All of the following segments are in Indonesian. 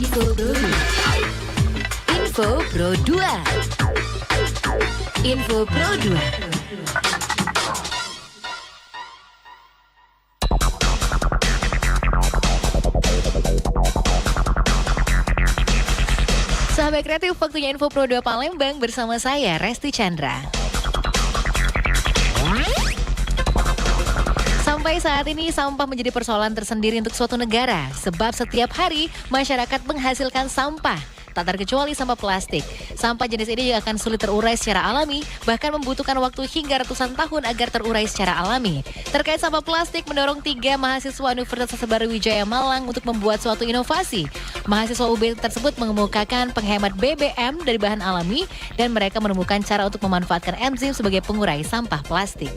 Info Pro 2. Info Pro 2. Info Pro 2. Sahabat kreatif, waktunya Info Pro 2 Palembang bersama saya, Resti Chandra. Sampai saat ini, sampah menjadi persoalan tersendiri untuk suatu negara. Sebab setiap hari, masyarakat menghasilkan sampah. Tak terkecuali sampah plastik. Sampah jenis ini juga akan sulit terurai secara alami, bahkan membutuhkan waktu hingga ratusan tahun agar terurai secara alami. Terkait sampah plastik, mendorong 3 mahasiswa Universitas Barujaya Malang untuk membuat suatu inovasi. Mahasiswa UB tersebut mengemukakan penghemat BBM dari bahan alami, dan mereka menemukan cara untuk memanfaatkan enzim sebagai pengurai sampah plastik.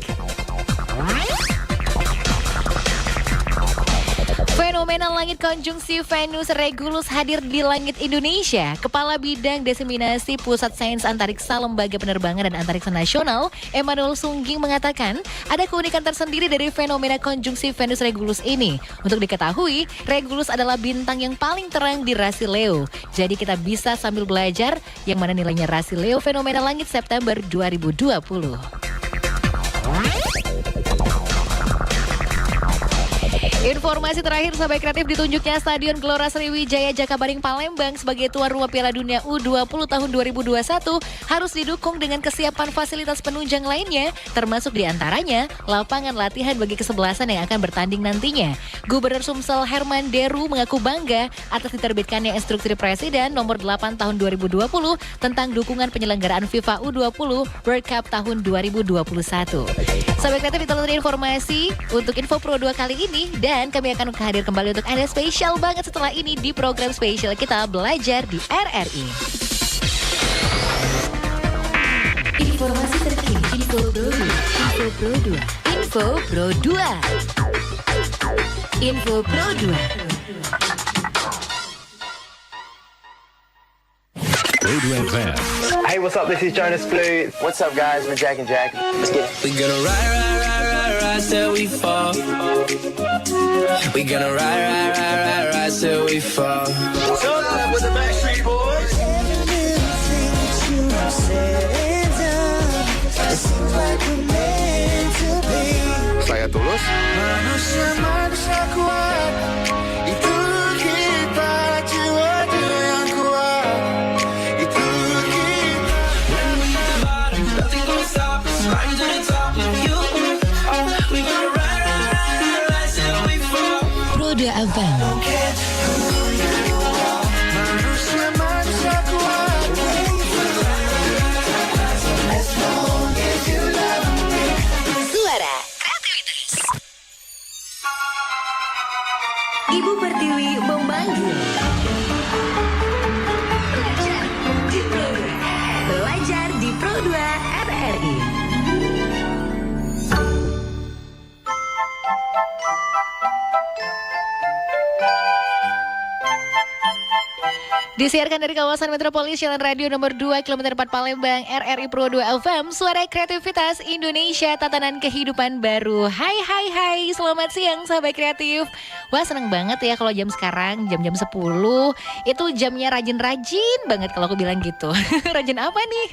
Fenomena langit konjungsi Venus Regulus hadir di langit Indonesia. Kepala Bidang Diseminasi Pusat Sains Antariksa Lembaga Penerbangan dan Antariksa Nasional, Emmanuel Sungging mengatakan, ada keunikan tersendiri dari fenomena konjungsi Venus Regulus ini. Untuk diketahui, Regulus adalah bintang yang paling terang di rasi Leo. Jadi kita bisa sambil belajar yang mana nilainya rasi Leo fenomena langit September 2020. Informasi terakhir, sahabat kreatif, ditunjuknya Stadion Gelora Sriwijaya Jakabaring Palembang sebagai tuan rumah Piala Dunia U20 tahun 2021 harus didukung dengan kesiapan fasilitas penunjang lainnya, termasuk diantaranya lapangan latihan bagi kesebelasan yang akan bertanding nantinya. Gubernur Sumsel Herman Deru mengaku bangga atas diterbitkannya instruksi Presiden nomor 8 tahun 2020 tentang dukungan penyelenggaraan FIFA U20 World Cup tahun 2021. Sahabat kreatif, itu tadi informasi untuk Info Pro 2 kali ini, dan kami akan hadir kembali untuk Anda spesial banget setelah ini di program spesial kita Belajar di RRI. Informasi terkini, Info Pro 2, Info Pro 2, Info Pro 2, Info Pro 2. Hey, what's up? This is Jonas Blue. What's up, guys? We're Jack and Jack. Let's get it. We gonna ride till we fall. We gonna ride till we fall. What's up with the Backstreet Boys? Saya Tulus. Manusia kuat, itu kita, jiwa yang kuat, itu kita. When we hit the bottom, nothing gonna stop us. Riding to the top of you. We gonna ride till we fall. Roda Abang. Manusia kuat. Suara kreativitas. Ibu Pertiwi memanggil. Belajar di Pro 2 RRI. Disiarkan dari kawasan metropolis Jalan Radio nomor 2 km 4 Palembang, RRI Pro 2 FM, suara kreativitas Indonesia, tatanan kehidupan baru. Hai, selamat siang sahabat kreatif. Wah, seneng banget ya kalau jam sekarang, jam-jam 10, itu jamnya rajin-rajin banget kalau aku bilang gitu. Rajin apa nih?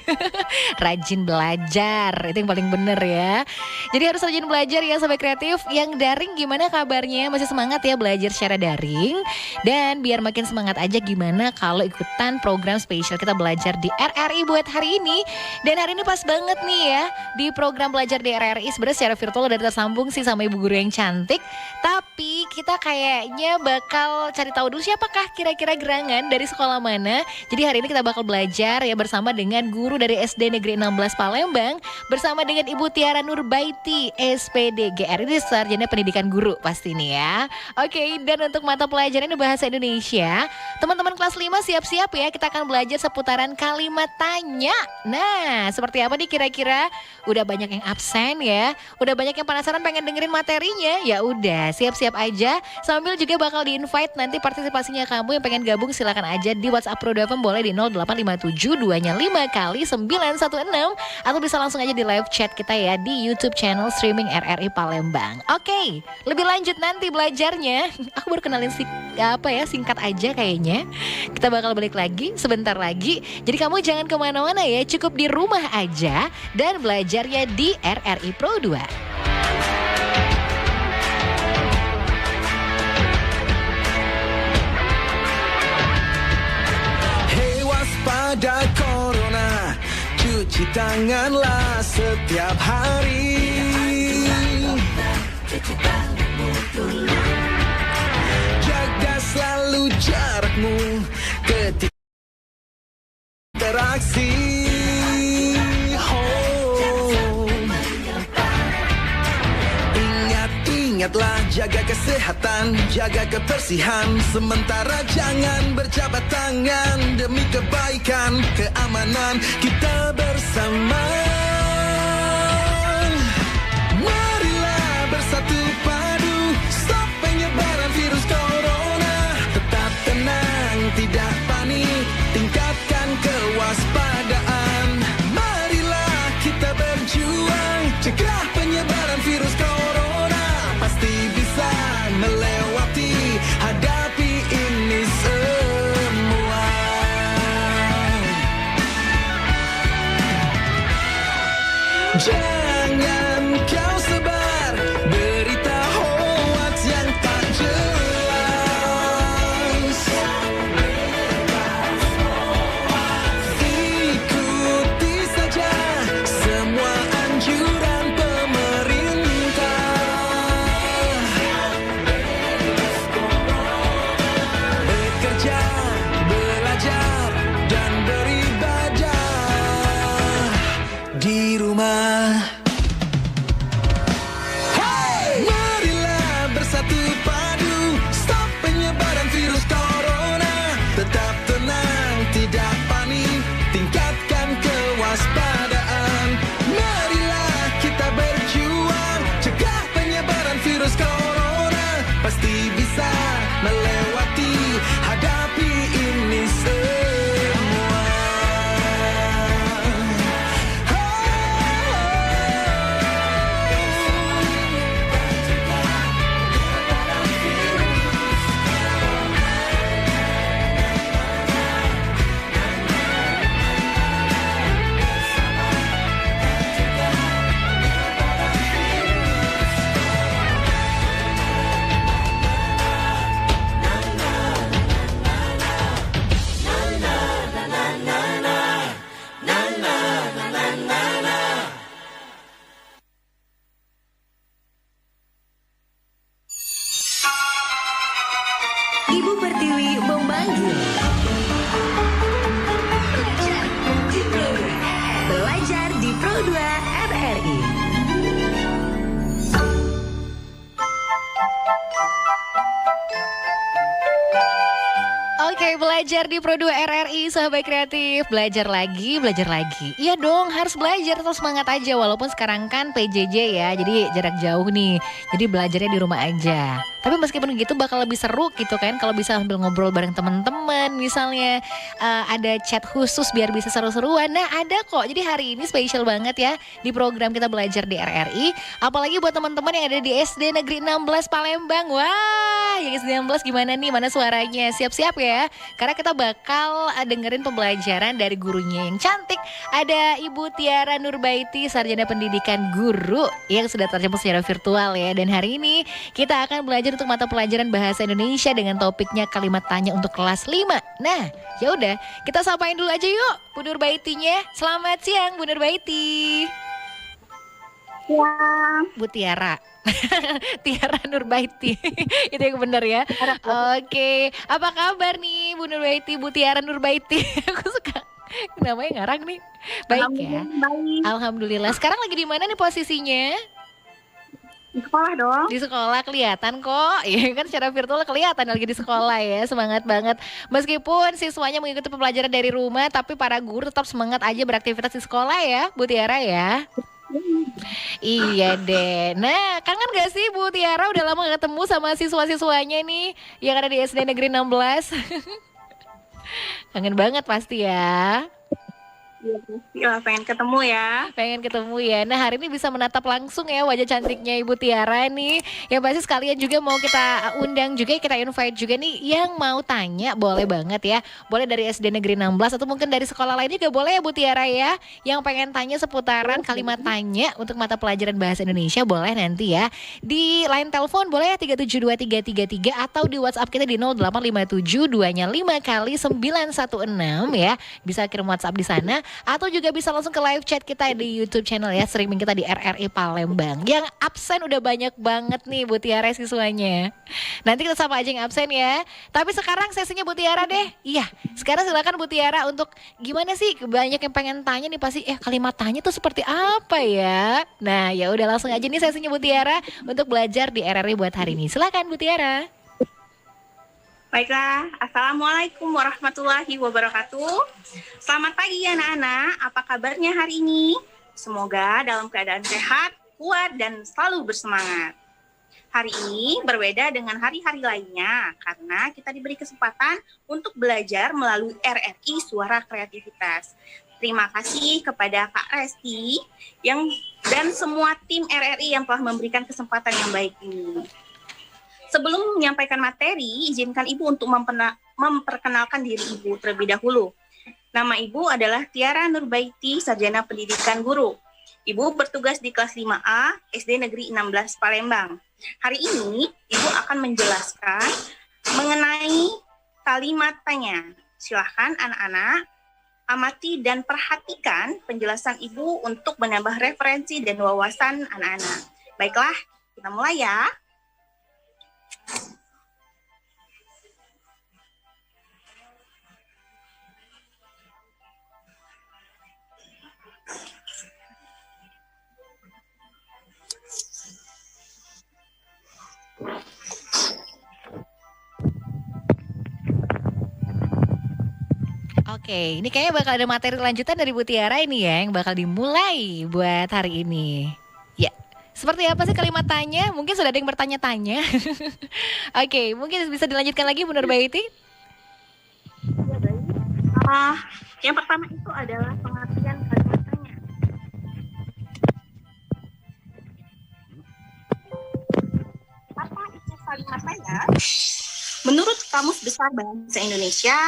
Rajin belajar, itu yang paling bener ya. Jadi harus rajin belajar ya sahabat kreatif. Yang daring gimana kabarnya? Masih semangat ya belajar secara daring? Dan biar makin semangat aja, gimana kalau ikutan program spesial kita belajar di RRI buat hari ini. Dan hari ini pas banget nih ya, di program belajar di RRI sebenarnya secara virtual udah tersambung sih sama ibu guru yang cantik. Tapi kita kayaknya bakal cari tahu dulu siapakah kira-kira gerangan dari sekolah mana. Jadi hari ini kita bakal belajar ya bersama dengan guru dari SD Negeri 16 Palembang, bersama dengan Ibu Tiara Nurbaiti, SPD GR, ini sarjana pendidikan guru pasti nih ya. Oke, dan untuk mata pelajaran bahasa Indonesia, teman-teman kelas 5 siap-siap ya, kita akan belajar seputaran kalimat tanya. Nah, seperti apa nih kira-kira? Udah banyak yang absen ya, udah banyak yang penasaran pengen dengerin materinya. Ya udah, siap-siap aja. Sambil juga bakal di-invite nanti partisipasinya kamu yang pengen gabung, silakan aja di WhatsApp Pro 2 FM, boleh di 0857 2-nya 5 kali 916, atau bisa langsung aja di live chat kita ya di YouTube channel streaming RRI Palembang. Oke, lebih lanjut nanti belajarnya. Aku baru kenalin singkat aja kayaknya. Kita bakal balik lagi sebentar lagi. Jadi kamu jangan kemana-mana ya, cukup di rumah aja dan belajarnya di RRI Pro 2. Waspada corona, cuci tanganlah setiap hari. Jaga selalu jarakmu ketika interaksi. Ingatlah jaga kesehatan, jaga kebersihan. Sementara jangan berjabat tangan demi kebaikan, keamanan kita bersama. Marilah bersatu padu, stop penyebaran virus corona. Tetap tenang, tidak panik, tingkatkan kewaspadaan. Marilah kita berjuang, cegah penyebaran virus corona. Pasti bisa melewati, hadapi ini semua. Jangan kau sebar berita hoax yang tak jelas. Ikuti saja semua anjuran pemerintah. Bekerja, belajar, dan beribadah di rumah. Hey! Marilah bersatu padu, stop penyebaran virus corona. Tetap tenang, tidak panik, tingkatkan kewaspadaan. Marilah kita berjuang, cegah penyebaran virus corona. Pasti bisa melewati, hadapi ini semua. Ibu Pertiwi memanggil. Belajar di Pro 2 RRI. Oke, belajar di Pro 2 RRI, sahabat kreatif. Belajar lagi, belajar lagi. Iya dong, harus belajar, terus semangat aja. Walaupun sekarang kan PJJ ya, jadi jarak jauh nih. Jadi belajarnya di rumah aja. Tapi meskipun gitu bakal lebih seru gitu kan, kalau bisa sambil ngobrol bareng teman-teman. Misalnya ada chat khusus biar bisa seru-seruan. Nah ada kok, jadi hari ini spesial banget ya di program kita belajar di RRI. Apalagi buat teman-teman yang ada di SD Negeri 16 Palembang. Wah, yang SD 16 gimana nih, mana suaranya? Siap-siap ya, karena kita bakal dengerin pembelajaran dari gurunya yang cantik. Ada Ibu Tiara Nurbaiti, Sarjana Pendidikan Guru yang sudah terjemput secara virtual ya. Dan hari ini kita akan belajar untuk mata pelajaran Bahasa Indonesia dengan topiknya kalimat tanya untuk kelas 5. Nah, ya udah, kita sapain dulu aja yuk Bu Nurbaitinya. Selamat siang Bu Nurbaiti. Siang. Bu Tiara. Tiara Nurbaiti. Itu yang benar ya. Oke, apa kabar nih Bu Nurbaiti, Bu Tiara Nurbaiti? Aku suka namanya ngarang nih. Baik ya. Baik. Alhamdulillah. Sekarang lagi di mana nih posisinya? Di sekolah dong. Di sekolah kelihatan kok. Iya kan, secara virtual kelihatan lagi di sekolah ya. Semangat banget. Meskipun siswanya mengikuti pembelajaran dari rumah, tapi para guru tetap semangat aja beraktivitas di sekolah ya, Bu Tiara ya. Iya deh. Nah, kangen gak sih Bu Tiara udah lama gak ketemu sama siswa-siswanya nih yang ada di SD Negeri 16? Kangen banget pasti ya. Iya, pengen ketemu ya. Pengen ketemu ya. Nah, hari ini bisa menatap langsung ya wajah cantiknya Ibu Tiara nih. Yang pasti sekalian juga mau kita undang juga, kita invite juga nih yang mau tanya, boleh banget ya. Boleh dari SD Negeri 16 atau mungkin dari sekolah lain juga boleh ya Bu Tiara ya. Yang pengen tanya seputaran kalimat tanya untuk mata pelajaran bahasa Indonesia boleh nanti ya. Di line telepon boleh ya 372333 atau di WhatsApp kita di 0857 2-nya 5 kali 916 ya. Bisa kirim WhatsApp di sana atau juga bisa langsung ke live chat kita di YouTube channel ya, streaming kita di RRI Palembang. Yang absen udah banyak banget nih Bu Tiara siswanya. Nanti kita sama aja yang absen ya. Tapi sekarang sesinya Bu Tiara deh. Iya, sekarang silakan Bu Tiara untuk gimana sih, banyak yang pengen tanya nih pasti kalimat tanya tuh seperti apa ya. Nah, ya udah langsung aja nih sesinya Bu Tiara untuk belajar di RRI buat hari ini. Silakan Bu Tiara. Baiklah, Assalamualaikum warahmatullahi wabarakatuh. Selamat pagi anak-anak, apa kabarnya hari ini? Semoga dalam keadaan sehat, kuat, dan selalu bersemangat. Hari ini berbeda dengan hari-hari lainnya karena kita diberi kesempatan untuk belajar melalui RRI Suara Kreativitas. Terima kasih kepada Kak Resti dan semua tim RRI yang telah memberikan kesempatan yang baik ini. Sebelum menyampaikan materi, izinkan Ibu untuk memperkenalkan diri Ibu terlebih dahulu. Nama Ibu adalah Tiara Nurbaiti, Sarjana Pendidikan Guru. Ibu bertugas di kelas 5A SD Negeri 16 Palembang. Hari ini, Ibu akan menjelaskan mengenai kalimat tanya. Silahkan anak-anak amati dan perhatikan penjelasan Ibu untuk menambah referensi dan wawasan anak-anak. Baiklah, kita mulai ya. Oke, ini kayaknya bakal ada materi lanjutan dari Bu Tiara ini ya, yang bakal dimulai buat hari ini. Ya, seperti apa sih kalimat tanya? Mungkin sudah ada yang bertanya-tanya. Oke, mungkin bisa dilanjutkan lagi Bu Nurbaiti? Ya, baik. Yang pertama itu adalah pengertian kalimat tanya. Apa itu kalimat tanya? Menurut Kamus Besar Bahasa Indonesia,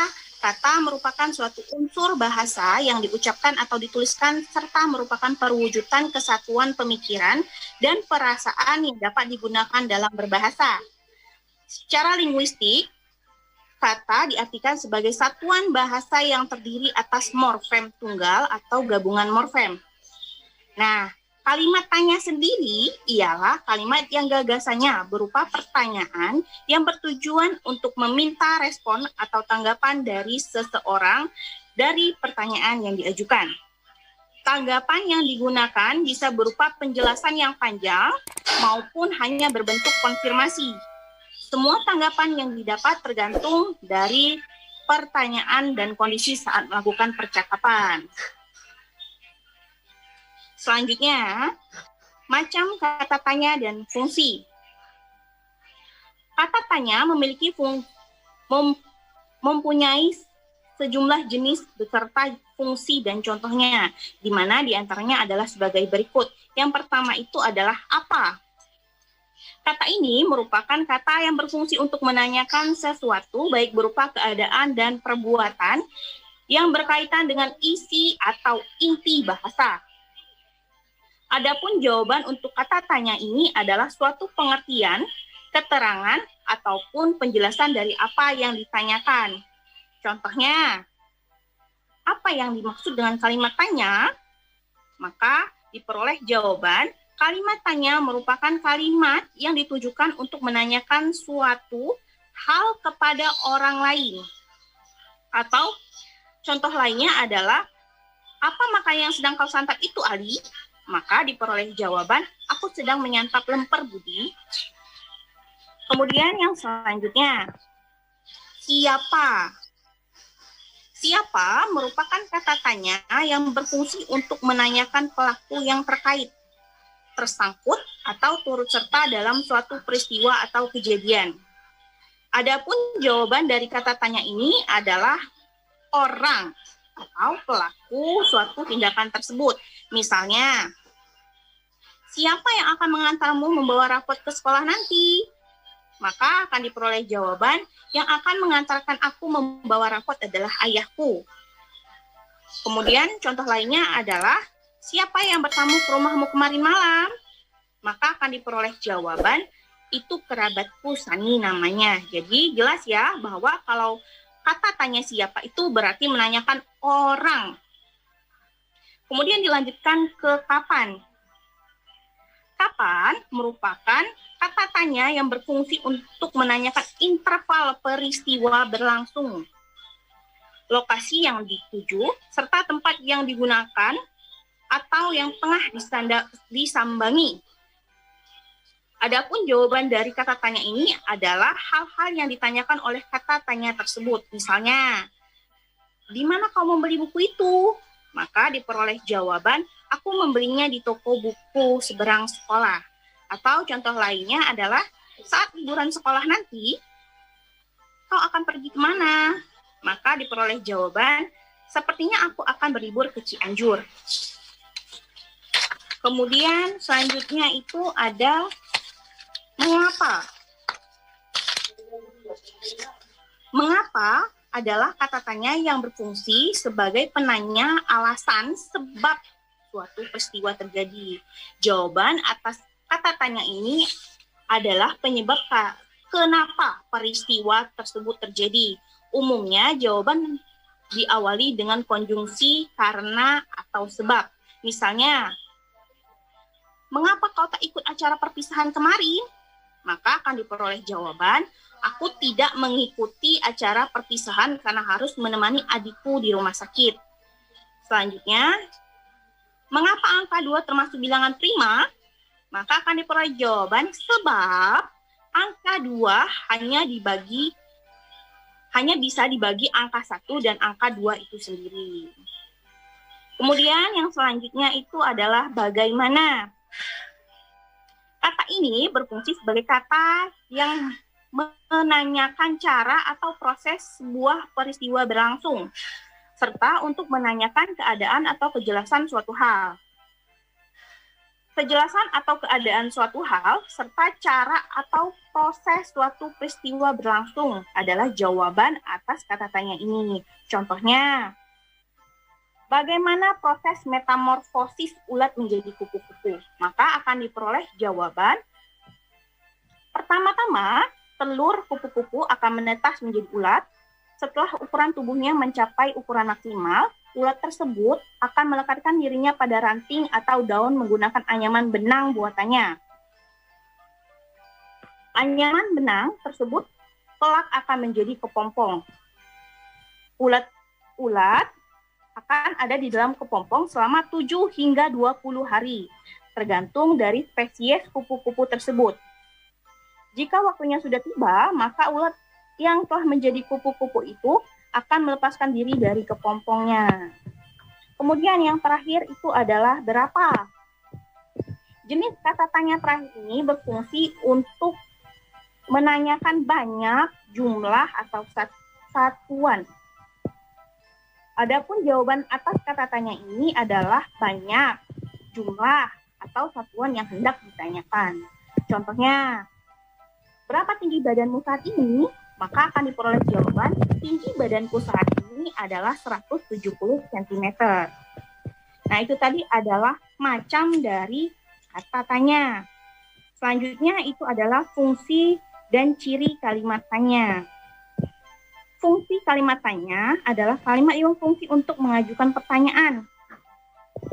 kata merupakan suatu unsur bahasa yang diucapkan atau dituliskan serta merupakan perwujudan kesatuan pemikiran dan perasaan yang dapat digunakan dalam berbahasa. Secara linguistik, kata diartikan sebagai satuan bahasa yang terdiri atas morfem tunggal atau gabungan morfem. Nah, kalimat tanya sendiri ialah kalimat yang gagasannya berupa pertanyaan yang bertujuan untuk meminta respon atau tanggapan dari seseorang dari pertanyaan yang diajukan. Tanggapan yang digunakan bisa berupa penjelasan yang panjang maupun hanya berbentuk konfirmasi. Semua tanggapan yang didapat tergantung dari pertanyaan dan kondisi saat melakukan percakapan. Selanjutnya, macam kata tanya dan fungsi. Kata tanya memiliki mempunyai sejumlah jenis beserta fungsi dan contohnya, di mana diantaranya adalah sebagai berikut. Yang pertama itu adalah apa. Kata ini merupakan kata yang berfungsi untuk menanyakan sesuatu, baik berupa keadaan dan perbuatan yang berkaitan dengan isi atau inti bahasa. Adapun jawaban untuk kata tanya ini adalah suatu pengertian, keterangan, ataupun penjelasan dari apa yang ditanyakan. Contohnya, apa yang dimaksud dengan kalimat tanya? Maka diperoleh jawaban, kalimat tanya merupakan kalimat yang ditujukan untuk menanyakan suatu hal kepada orang lain. Atau contoh lainnya adalah, apa makan yang sedang kau santap itu, Ali? Maka diperoleh jawaban, aku sedang menyantap lemper, Budi. Kemudian yang selanjutnya, siapa? Siapa merupakan kata tanya yang berfungsi untuk menanyakan pelaku yang terkait, tersangkut, atau turut serta dalam suatu peristiwa atau kejadian. Adapun jawaban dari kata tanya ini adalah orang atau pelaku suatu tindakan tersebut. Misalnya, siapa yang akan mengantarmu membawa rapot ke sekolah nanti? Maka akan diperoleh jawaban, yang akan mengantarkan aku membawa rapot adalah ayahku. Kemudian contoh lainnya adalah, siapa yang bertamu ke rumahmu kemarin malam? Maka akan diperoleh jawaban, itu kerabatku Sani namanya. Jadi jelas ya bahwa kalau kata tanya siapa itu berarti menanyakan orang. Kemudian dilanjutkan ke kapan. Kapan merupakan kata tanya yang berfungsi untuk menanyakan interval peristiwa berlangsung, lokasi yang dituju, serta tempat yang digunakan atau yang tengah disambangi. Adapun jawaban dari kata tanya ini adalah hal-hal yang ditanyakan oleh kata tanya tersebut. Misalnya, di mana kau membeli buku itu? Maka diperoleh jawaban, aku membelinya di toko buku seberang sekolah. Atau contoh lainnya adalah, saat liburan sekolah nanti, kau akan pergi kemana? Maka diperoleh jawaban, sepertinya aku akan berlibur ke Cianjur. Kemudian selanjutnya itu ada mengapa. Mengapa adalah kata tanya yang berfungsi sebagai penanya alasan sebab suatu peristiwa terjadi. Jawaban atas kata tanya ini adalah penyebab kenapa peristiwa tersebut terjadi. Umumnya jawaban diawali dengan konjungsi karena atau sebab. Misalnya, mengapa kau tak ikut acara perpisahan kemarin? Maka akan diperoleh jawaban, aku tidak mengikuti acara perpisahan karena harus menemani adikku di rumah sakit. Selanjutnya, mengapa angka 2 termasuk bilangan prima? Maka akan diperoleh jawaban, sebab angka 2 hanya bisa dibagi angka 1 dan angka 2 itu sendiri. Kemudian yang selanjutnya itu adalah bagaimana. Kata ini berfungsi sebagai kata yang menanyakan cara atau proses sebuah peristiwa berlangsung, serta untuk menanyakan keadaan atau kejelasan suatu hal. Kejelasan atau keadaan suatu hal, serta cara atau proses suatu peristiwa berlangsung adalah jawaban atas kata tanya ini. Contohnya, bagaimana proses metamorfosis ulat menjadi kupu-kupu? Maka akan diperoleh jawaban. Pertama-tama, telur kupu-kupu akan menetas menjadi ulat. Setelah ukuran tubuhnya mencapai ukuran maksimal, ulat tersebut akan melekatkan dirinya pada ranting atau daun menggunakan anyaman benang buatannya. Anyaman benang tersebut kelak akan menjadi kepompong. Ulat akan ada di dalam kepompong selama 7 hingga 20 hari, tergantung dari spesies kupu-kupu tersebut. Jika waktunya sudah tiba, maka ulat yang telah menjadi kupu-kupu itu akan melepaskan diri dari kepompongnya. Kemudian yang terakhir itu adalah berapa. Jenis kata tanya terakhir ini berfungsi untuk menanyakan banyak, jumlah, atau satuan. Adapun jawaban atas kata tanya ini adalah banyak, jumlah, atau satuan yang hendak ditanyakan. Contohnya, berapa tinggi badanmu saat ini? Maka akan diperoleh jawaban, tinggi badanku saat ini adalah 170 cm. Nah, itu tadi adalah macam dari kata tanya. Selanjutnya itu adalah fungsi dan ciri kalimat tanya. Fungsi kalimat tanya adalah kalimat yang fungsi untuk mengajukan pertanyaan.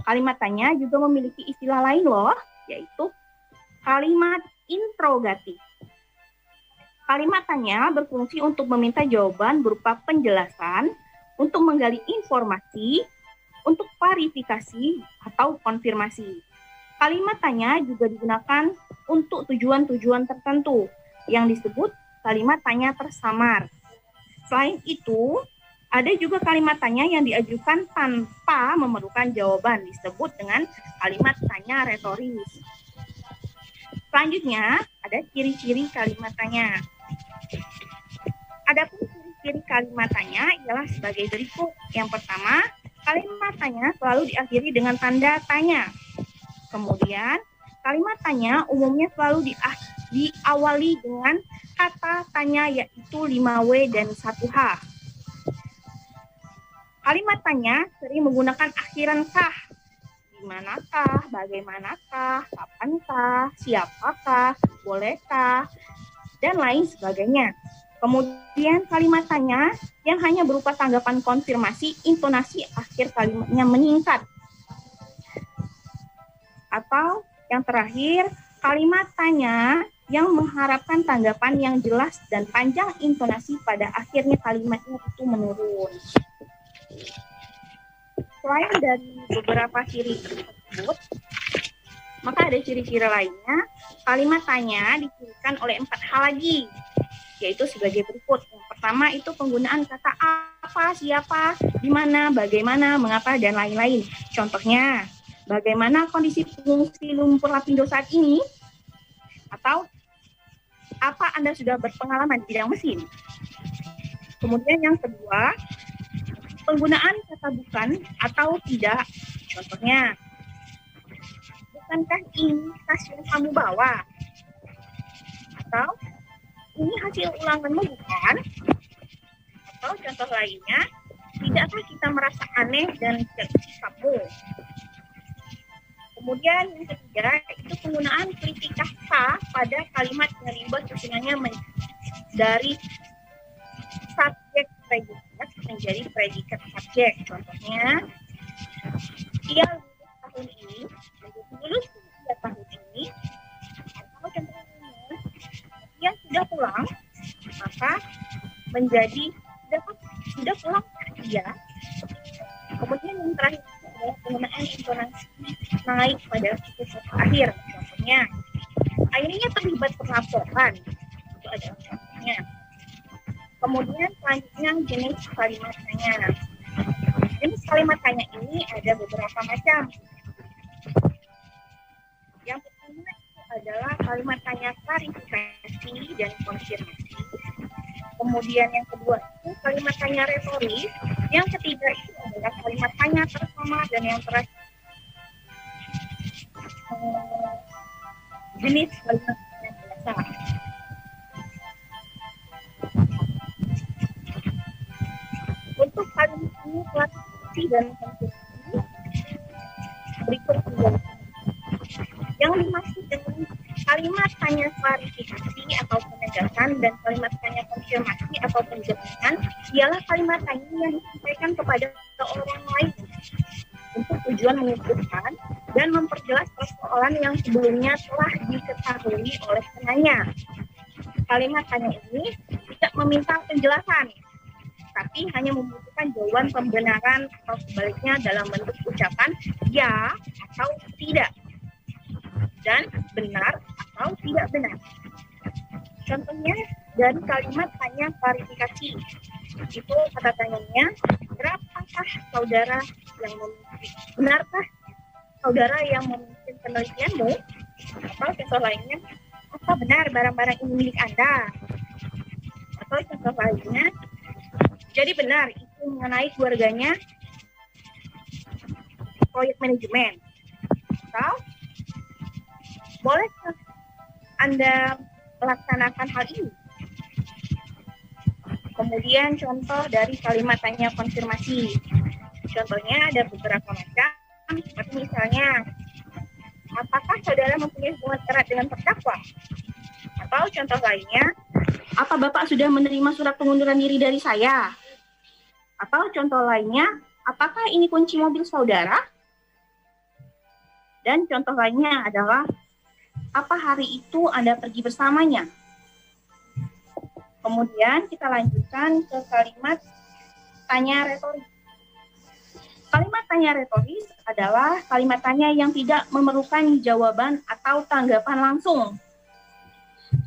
Kalimat tanya juga memiliki istilah lain loh, yaitu kalimat interrogatif. Kalimat tanya berfungsi untuk meminta jawaban berupa penjelasan, untuk menggali informasi, untuk klarifikasi atau konfirmasi. Kalimat tanya juga digunakan untuk tujuan-tujuan tertentu yang disebut kalimat tanya tersamar. Selain itu, ada juga kalimat tanya yang diajukan tanpa memerlukan jawaban, disebut dengan kalimat tanya retoris. Selanjutnya, ada ciri-ciri kalimat tanya. Adapun ciri-ciri kalimat tanya ialah sebagai berikut. Yang pertama, Kalimat tanya selalu diakhiri dengan tanda tanya. Kemudian, kalimat tanya umumnya selalu diawali dengan kata tanya yaitu 5W dan 1H. Kalimat tanya sering menggunakan akhiran kah. Di manakah, bagaimanakah, kapankah, siapakah, bolehkah, dan lain sebagainya. Kemudian kalimat tanya yang hanya berupa tanggapan konfirmasi, intonasi akhir kalimatnya meningkat. Atau yang terakhir, kalimat tanya yang mengharapkan tanggapan yang jelas dan panjang intonasi pada akhirnya kalimatnya itu menurun. Selain dari beberapa ciri tersebut, maka ada ciri-ciri lainnya. Kalimat tanya dicirikan oleh 4 hal lagi, yaitu sebagai berikut. Yang pertama itu penggunaan kata apa, siapa, di mana, bagaimana, mengapa, dan lain-lain. Contohnya, bagaimana kondisi pengungsi lumpur lapindo saat ini? Atau, apa Anda sudah berpengalaman di bidang mesin? Kemudian yang kedua, penggunaan kata bukan atau tidak. Contohnya, bukankah ini tas yang kamu bawa? Atau, ini hasil ulanganmu bukan? Atau contoh lainnya, tidakkah kita merasa aneh dan tidak sikapmu? Kemudian yang ketiga, itu penggunaan predikat kah pada kalimat yang dibuat susunannya dari subjek predikat menjadi predikat subjek. Contohnya, dia lulus tahun ini, menjadi lulus tahun ini. Atau contohnya, dia sudah pulang, maka menjadi sudah pulang dia. Kemudian yang terakhir adalah penggunaan intonasi naik pada kata akhir. Contohnya, akhirnya terlibat pelaporan. Itu adalah contohnya. Kemudian selanjutnya jenis kalimat tanya. Jenis kalimat tanya ini ada beberapa macam. Yang pertama itu adalah kalimat tanya klarifikasi dan konfirmasi. Kemudian yang kedua itu kalimat tanya retoris. Yang ketiga itu adalah kalimat tanya tersama, dan yang terakhir jenis kalimat tanya biasa. Untuk kalimat ini klarifikasi dan konfirmasi berikut penjelasan. Yang dimaksud dengan kalimat tanya klarifikasi atau penegasan dan kalimat tanya konfirmasi atau penjelasan ialah kalimat tanya yang disampaikan kepada orang lain untuk tujuan mengumpulkan dan memperjelas persoalan yang sebelumnya telah diketahui oleh penanya. Kalimat tanya ini tidak meminta penjelasan, tapi hanya membutuhkan jawaban pembenaran atau sebaliknya dalam bentuk ucapan ya atau tidak, dan benar atau tidak benar. Contohnya dari kalimat tanya klarifikasi, itu kata tanyanya, berapakah saudara yang memimpin? Benarkah saudara yang memimpin penelitianmu? Atau contoh lainnya, apa benar barang-barang ini milik Anda? Atau contoh lainnya, jadi benar itu mengenai keluarganya proyek manajemen. Atau bolehkah Anda melaksanakan hal ini? Kemudian contoh dari kalimat tanya konfirmasi. Contohnya ada beberapa macam, seperti misalnya, apakah saudara mempunyai hubungan erat dengan terdakwa? Atau contoh lainnya, apa Bapak sudah menerima surat pengunduran diri dari saya? Atau contoh lainnya, apakah ini kunci mobil saudara? Dan contoh lainnya adalah, apa hari itu Anda pergi bersamanya? Kemudian kita lanjutkan ke kalimat tanya retoris. Kalimat tanya retoris adalah kalimat tanya yang tidak memerlukan jawaban atau tanggapan langsung.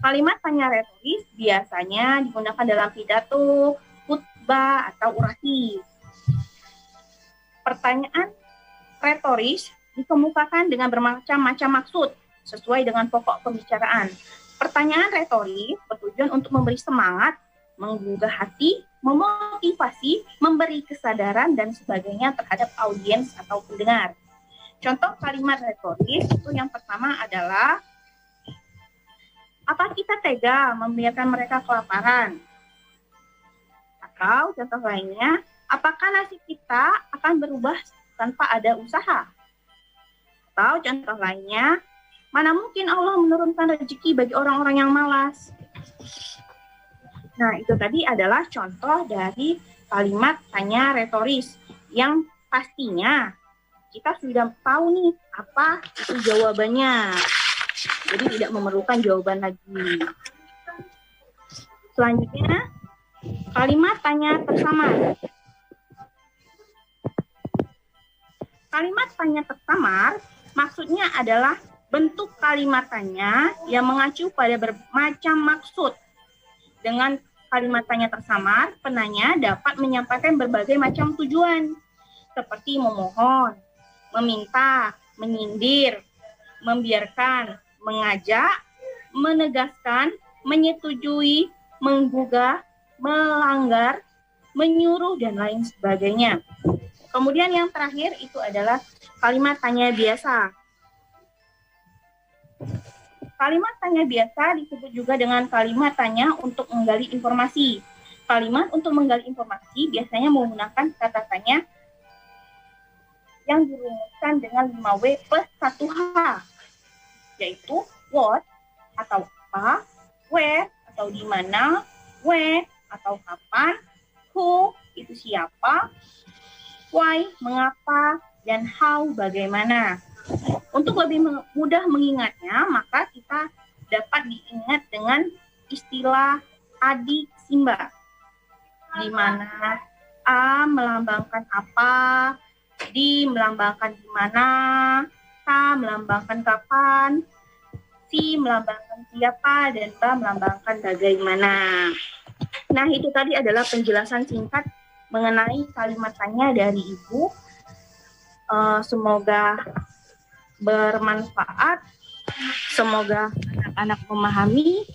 Kalimat tanya retoris biasanya digunakan dalam pidato, khutbah, atau orasi. Pertanyaan retoris dikemukakan dengan bermacam-macam maksud sesuai dengan pokok pembicaraan. Pertanyaan retoris bertujuan untuk memberi semangat, menggugah hati, memotivasi, memberi kesadaran, dan sebagainya terhadap audiens atau pendengar. Contoh kalimat retoris itu yang pertama adalah, apa kita tega membiarkan mereka kelaparan? Atau contoh lainnya, apakah nasib kita akan berubah tanpa ada usaha? Atau contoh lainnya, mana mungkin Allah menurunkan rezeki bagi orang-orang yang malas? Nah, itu tadi adalah contoh dari kalimat tanya retoris yang pastinya kita sudah tahu nih apa itu jawabannya. Jadi tidak memerlukan jawaban lagi. Selanjutnya, kalimat tanya tersamar. Kalimat tanya tersamar maksudnya adalah bentuk kalimat tanya yang mengacu pada bermacam maksud. Dengan kalimat tanya tersamar, penanya dapat menyampaikan berbagai macam tujuan, seperti memohon, meminta, menyindir, membiarkan, mengajak, menegaskan, menyetujui, menggugah, melanggar, menyuruh, dan lain sebagainya. Kemudian yang terakhir itu adalah kalimat tanya biasa. Kalimat tanya biasa disebut juga dengan kalimat tanya untuk menggali informasi. Kalimat untuk menggali informasi biasanya menggunakan kata tanya yang dirumuskan dengan 5W plus 1H, yaitu what atau apa, where atau di mana, when atau kapan, who itu siapa, why mengapa, dan how bagaimana. Untuk lebih mudah mengingatnya, maka kita dapat diingat dengan istilah adik Simba, di mana A melambangkan apa, D melambangkan di mana, K melambangkan kapan, C melambangkan siapa, dan B melambangkan bagaimana. Nah, itu tadi adalah penjelasan singkat mengenai kalimat tanya dari Ibu. Semoga bermanfaat, semoga anak-anak memahami.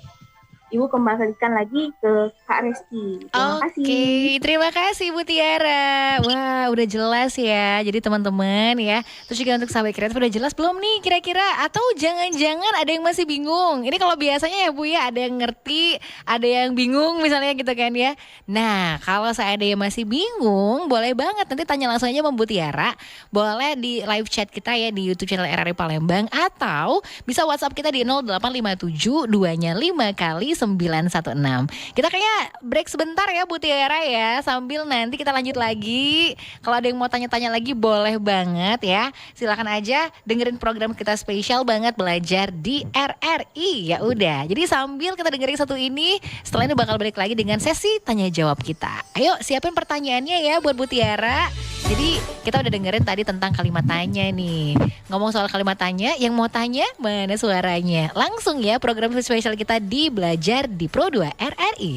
Ibu kembalikan lagi ke Kak Resti. Terima kasih. Oke, terima kasih Bu Tiara. Wah, udah jelas ya. Jadi teman-teman ya, terus juga untuk sahabat kreatif udah jelas belum nih kira-kira? Atau jangan-jangan ada yang masih bingung? Ini kalau biasanya ya Bu ya, ada yang ngerti, ada yang bingung misalnya gitu kan ya. Nah, kalau saya ada yang masih bingung, boleh banget nanti tanya langsung aja sama Bu Tiara. Boleh di live chat kita ya di YouTube channel RRI Palembang, atau bisa WhatsApp kita di 0857 2-nya 5 kali 916. Kita kayak break sebentar ya Bu Tiara ya, sambil nanti kita lanjut lagi. Kalau ada yang mau tanya-tanya lagi boleh banget ya. Silakan aja dengerin program kita spesial banget belajar di RRI. Ya udah. Jadi sambil kita dengerin satu ini, setelah ini bakal balik lagi dengan sesi tanya jawab kita. Ayo siapin pertanyaannya ya buat Bu Tiara. Jadi kita udah dengerin tadi tentang kalimat tanya nih. Ngomong soal kalimat tanya, yang mau tanya mana suaranya? Langsung ya program spesial kita di Belajar di Pro 2 RRI.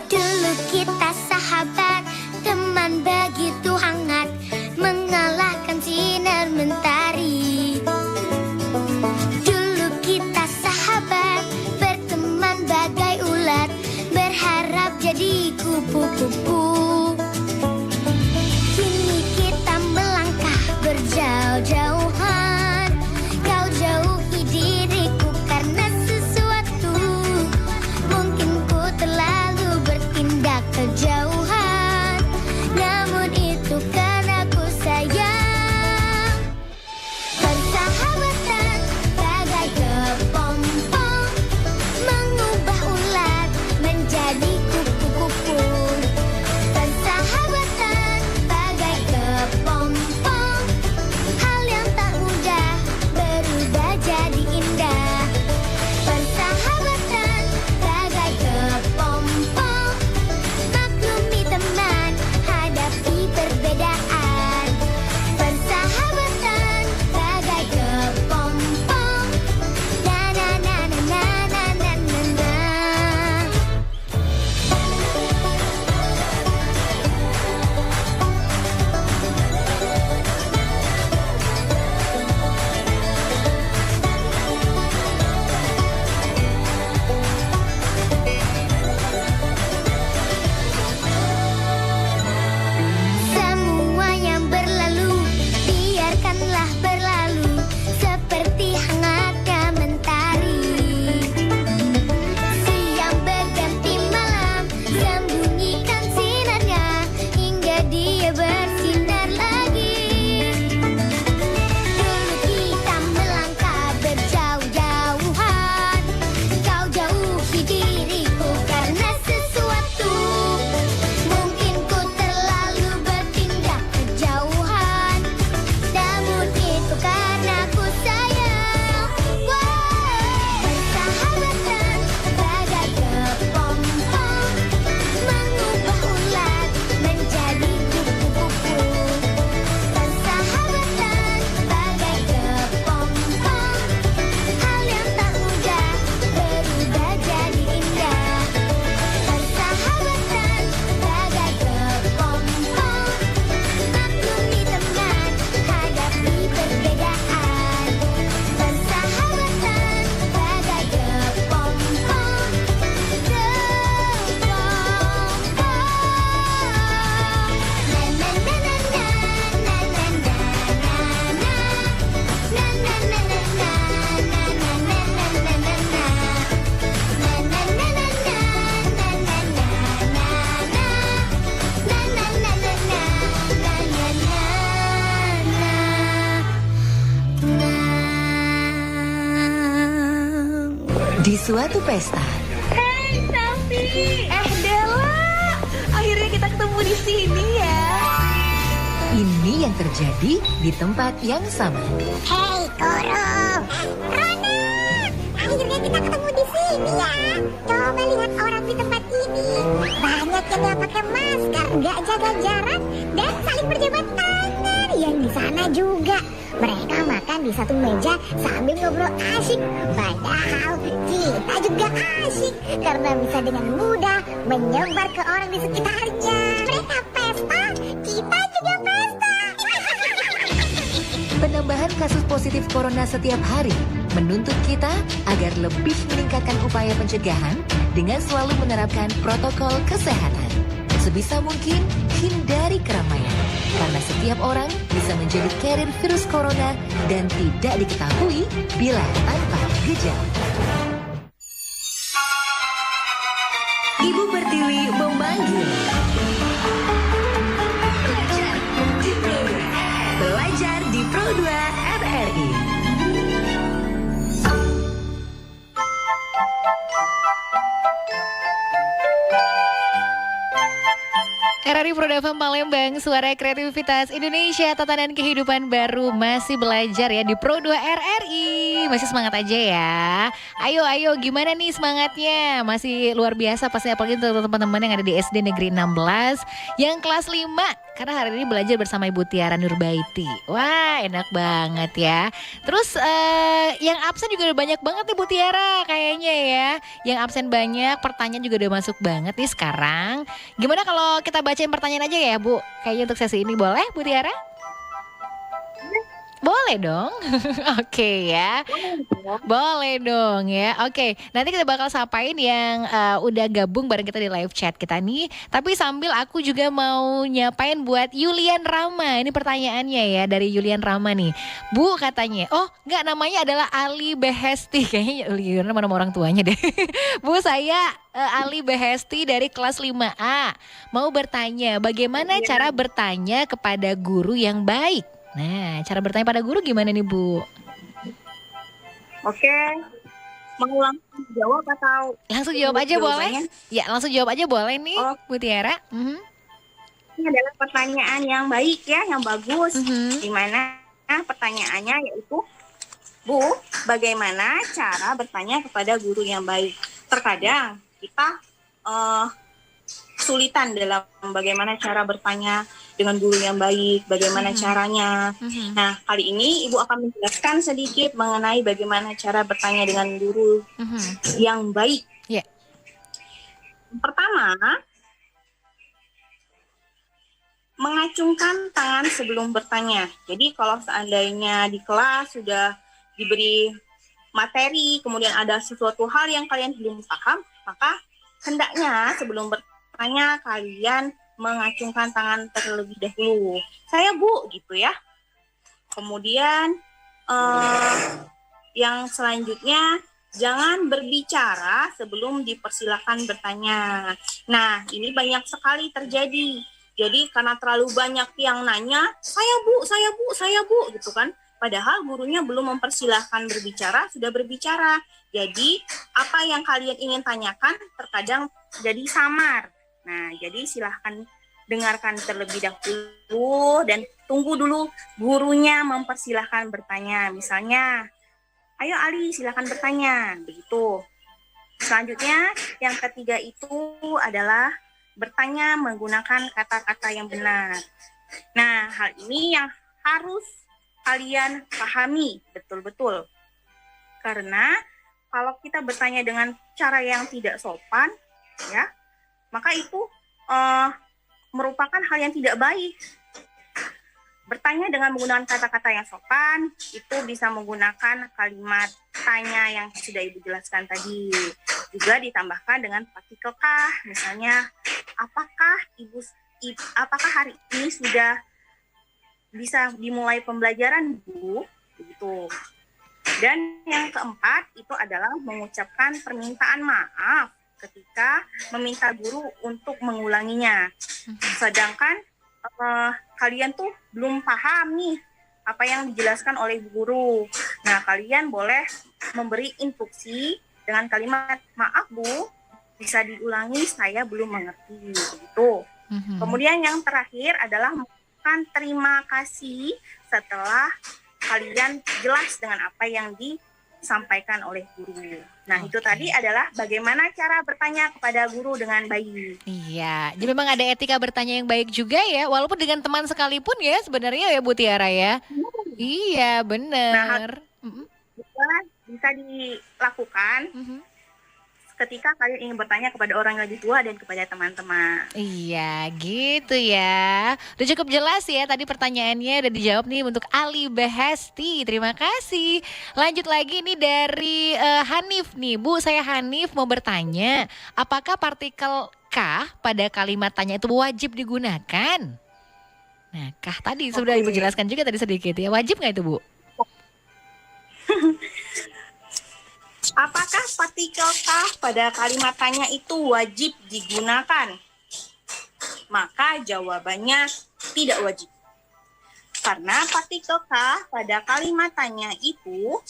Dulu kita sahabat, teman begitu hangat, mengalahkan sinar mentari. Dulu kita sahabat, berteman bagai ulat, berharap jadi kupu-kupu. Kini kita melangkah berjauh-jauh. Di suatu pesta, Hey, Safi. Della. Akhirnya kita ketemu di sini ya. ini yang terjadi di tempat yang sama. Hei Koro, Rona, akhirnya kita ketemu di sini ya. Coba lihat orang di tempat ini. Banyak yang nggak pakai masker, nggak jaga jarak, dan saling berjabat tangan. Yang di sana juga. Mereka makan di satu meja sambil ngobrol asik. Padahal kita juga asik karena bisa dengan mudah menyebar ke orang di sekitarnya. Mereka pesta, kita juga pesta. Penambahan kasus positif corona setiap hari menuntut kita agar lebih meningkatkan upaya pencegahan dengan selalu menerapkan protokol kesehatan. Sebisa mungkin hindari keramaian, karena setiap orang bisa menjadi carrier virus corona dan tidak diketahui bila tanpa gejala. Ibu Pertiwi memanggil. Belajar di Pro 2 RRI. RRI Pro 2 FM Palembang, suara kreativitas Indonesia, tatanan kehidupan baru, masih belajar ya di Pro 2 RRI. Masih semangat aja ya. Ayo, gimana nih semangatnya? Masih luar biasa pasti, apalagi untuk teman-teman yang ada di SD Negeri 16 yang kelas 5. Karena hari ini belajar bersama Ibu Tiara Nurbaiti. Wah, enak banget ya. Terus yang absen juga udah banyak banget nih Bu Tiara kayaknya ya. Yang absen banyak, pertanyaan juga udah masuk banget nih sekarang. Gimana kalau kita bacain pertanyaan aja ya Bu? Kayaknya untuk sesi ini boleh Bu Tiara? Boleh dong. Oke ya. Boleh dong ya. Oke, nanti kita bakal sapain yang udah gabung bareng kita di live chat kita nih. Tapi sambil aku juga mau nyapain buat Yulian Rama. Ini pertanyaannya ya dari Yulian Rama nih. Bu katanya, oh enggak, namanya adalah Ali Behesti. Kayaknya Yulian nama orang tuanya deh. Bu, saya Ali Behesti dari kelas 5A. Mau bertanya, bagaimana cara bertanya kepada guru yang baik? Nah, cara bertanya pada guru gimana nih Bu? Oke. Mau langsung jawab atau Langsung jawab aja boleh? Ya, langsung jawab aja boleh nih Oh. Bu Tiara. ini adalah pertanyaan yang baik ya, yang bagus. Di mana pertanyaannya yaitu, Bu, bagaimana cara bertanya kepada guru yang baik? Terkadang kita kesulitan dalam bagaimana cara bertanya dengan guru yang baik, bagaimana caranya. Nah, kali ini Ibu akan menjelaskan sedikit mengenai bagaimana cara bertanya dengan guru yang baik. Ya. Yang pertama, mengacungkan tangan sebelum bertanya. Jadi kalau seandainya di kelas sudah diberi materi, kemudian ada sesuatu hal yang kalian belum paham, maka hendaknya sebelum bertanya kalian mengacungkan tangan terlebih dahulu. Saya Bu, gitu ya. Kemudian yang selanjutnya, jangan berbicara sebelum dipersilakan bertanya. Nah, ini banyak sekali terjadi. Jadi karena terlalu banyak yang nanya, saya Bu, gitu kan. Padahal gurunya belum mempersilahkan berbicara, sudah berbicara. Jadi apa yang kalian ingin tanyakan terkadang jadi samar. Nah, jadi silahkan dengarkan terlebih dahulu dan tunggu dulu gurunya mempersilahkan bertanya. Misalnya, ayo Ali silahkan bertanya, begitu. Selanjutnya, yang ketiga itu adalah bertanya menggunakan kata-kata yang benar. Nah, hal ini yang harus kalian pahami betul-betul. Karena kalau kita bertanya dengan cara yang tidak sopan, ya, maka itu merupakan hal yang tidak baik. Bertanya dengan menggunakan kata-kata yang sopan, itu bisa menggunakan kalimat tanya yang sudah Ibu jelaskan tadi. Juga ditambahkan dengan partikel kah, misalnya, apakah hari ini sudah bisa dimulai pembelajaran, Bu? Begitu. Dan yang keempat itu adalah mengucapkan permintaan maaf ketika meminta guru untuk mengulanginya. Sedangkan kalian tuh belum paham nih apa yang dijelaskan oleh guru. Nah, kalian boleh memberi instruksi dengan kalimat maaf Bu, bisa diulangi, saya belum mengerti. Begitu. Kemudian yang terakhir adalah mengucapkan terima kasih setelah kalian jelas dengan apa yang disampaikan oleh guru. Nah, itu tadi adalah bagaimana cara bertanya kepada guru dengan baik. Iya, jadi memang ada etika bertanya yang baik juga ya, walaupun dengan teman sekalipun ya sebenarnya ya Bu Tiara ya. Iya, benar. Bisa dilakukan ketika kalian ingin bertanya kepada orang yang lebih tua dan kepada teman-teman. Iya, gitu ya. Udah cukup jelas ya tadi pertanyaannya udah dijawab nih untuk Ali Behesti. Terima kasih. Lanjut lagi nih dari Hanif nih. Bu, saya Hanif mau bertanya, apakah partikel K pada kalimat tanya itu wajib digunakan? Nah, kah tadi sudah Ibu jelaskan juga tadi sedikit ya. Wajib nggak itu, Bu? Apakah partikel K pada kalimat tanya itu wajib digunakan? Maka jawabannya tidak wajib. Karena partikel K pada kalimat tanya itu